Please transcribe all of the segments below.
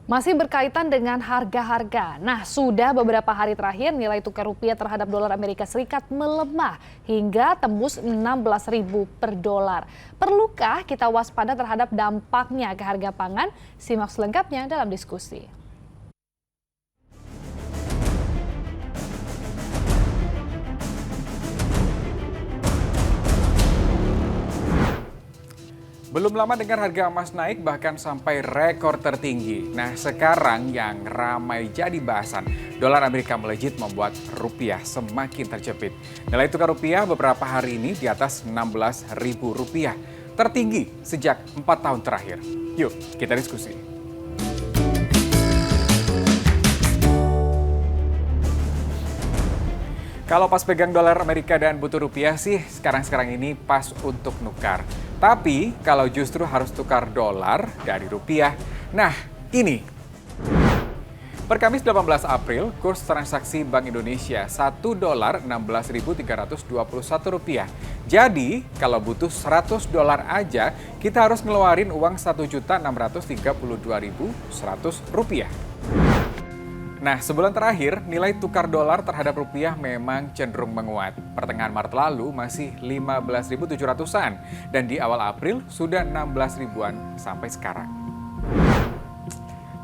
Masih berkaitan dengan harga-harga. Nah, sudah beberapa hari terakhir nilai tukar rupiah terhadap dolar Amerika Serikat melemah hingga tembus 16.000 per dolar. Perlukah kita waspada terhadap dampaknya ke harga pangan? Simak selengkapnya dalam diskusi. Belum lama dengar harga emas naik bahkan sampai rekor tertinggi. Nah, sekarang yang ramai jadi bahasan, dolar Amerika melejit membuat rupiah semakin terjepit. Nilai tukar rupiah beberapa hari ini di atas Rp16.000, tertinggi sejak 4 tahun terakhir. Yuk, kita diskusi. Kalau pas pegang dolar Amerika dan butuh rupiah sih, sekarang ini pas untuk nukar. Tapi kalau justru harus tukar dolar dari rupiah, nah ini. Per Kamis 18 April, kurs transaksi Bank Indonesia $1 16.321 rupiah. Jadi, kalau butuh $100 aja, kita harus ngeluarin uang Rp1.632.100 rupiah. Nah, sebulan terakhir, nilai tukar dolar terhadap rupiah memang cenderung menguat. Pertengahan Maret lalu masih 15.700-an dan di awal April sudah 16 ribuan sampai sekarang.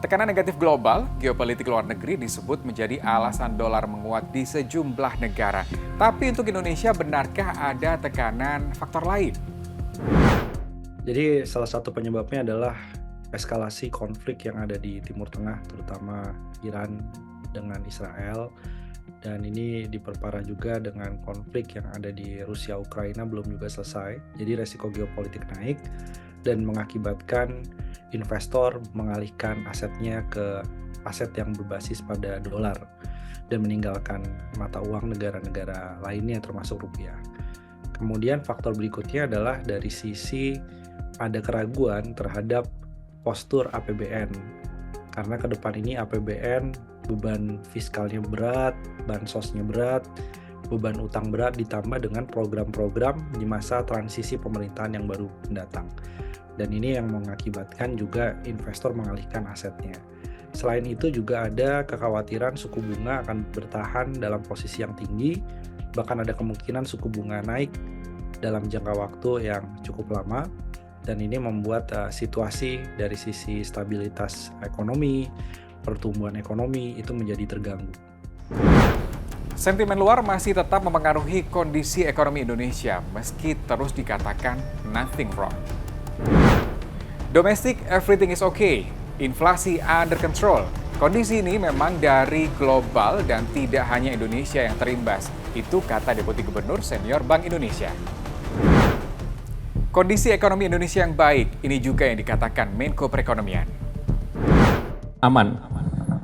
Tekanan negatif global, geopolitik luar negeri disebut menjadi alasan dolar menguat di sejumlah negara. Tapi untuk Indonesia, benarkah ada tekanan faktor lain? Jadi salah satu penyebabnya adalah eskalasi konflik yang ada di Timur Tengah, terutama Iran dengan Israel, dan ini diperparah juga dengan konflik yang ada di Rusia Ukraina belum juga selesai. Jadi resiko geopolitik naik dan mengakibatkan investor mengalihkan asetnya ke aset yang berbasis pada dolar dan meninggalkan mata uang negara-negara lainnya termasuk rupiah. Kemudian faktor berikutnya adalah dari sisi ada keraguan terhadap postur APBN, karena ke depan ini APBN beban fiskalnya berat, bansosnya berat, beban utang berat ditambah dengan program-program di masa transisi pemerintahan yang baru mendatang. Dan ini yang mengakibatkan juga investor mengalihkan asetnya. Selain itu juga ada kekhawatiran suku bunga akan bertahan dalam posisi yang tinggi, bahkan ada kemungkinan suku bunga naik dalam jangka waktu yang cukup lama. Dan ini membuat situasi dari sisi stabilitas ekonomi, pertumbuhan ekonomi itu menjadi terganggu. Sentimen luar masih tetap mempengaruhi kondisi ekonomi Indonesia, meski terus dikatakan nothing wrong. Domestic, everything is okay. Inflasi under control. Kondisi ini memang dari global dan tidak hanya Indonesia yang terimbas. Itu kata Deputi Gubernur Senior Bank Indonesia. Kondisi ekonomi Indonesia yang baik, ini juga yang dikatakan Menko Perekonomian. Aman,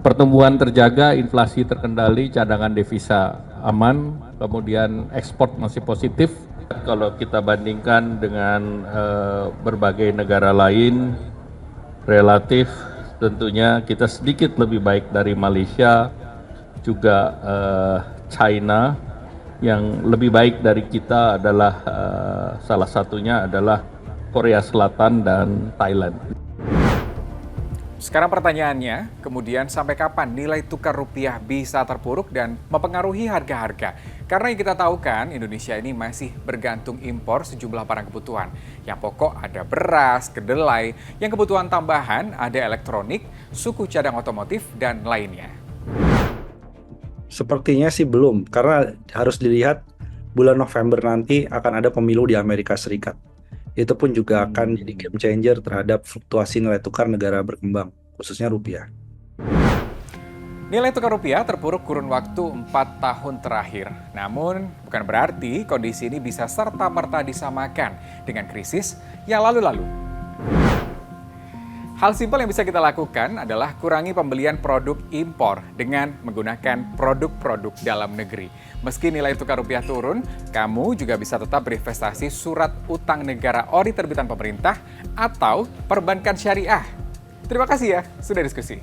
pertumbuhan terjaga, inflasi terkendali, cadangan devisa aman, kemudian ekspor masih positif. Kalau kita bandingkan dengan berbagai negara lain, relatif tentunya kita sedikit lebih baik dari Malaysia, juga China. Yang lebih baik dari kita adalah salah satunya adalah Korea Selatan dan Thailand. Sekarang pertanyaannya, kemudian sampai kapan nilai tukar rupiah bisa terpuruk dan mempengaruhi harga-harga? Karena yang kita tahu kan, Indonesia ini masih bergantung impor sejumlah barang kebutuhan. Yang pokok ada beras, kedelai, yang kebutuhan tambahan ada elektronik, suku cadang otomotif, dan lainnya. Sepertinya sih belum, karena harus dilihat bulan November nanti akan ada pemilu di Amerika Serikat. Itu pun juga akan jadi game changer terhadap fluktuasi nilai tukar negara berkembang, khususnya rupiah. Nilai tukar rupiah terpuruk kurun waktu 4 tahun terakhir. Namun, bukan berarti kondisi ini bisa serta-merta disamakan dengan krisis yang lalu-lalu. Hal simpel yang bisa kita lakukan adalah kurangi pembelian produk impor dengan menggunakan produk-produk dalam negeri. Meski nilai tukar rupiah turun, kamu juga bisa tetap berinvestasi surat utang negara ori terbitan pemerintah atau perbankan syariah. Terima kasih ya sudah diskusi.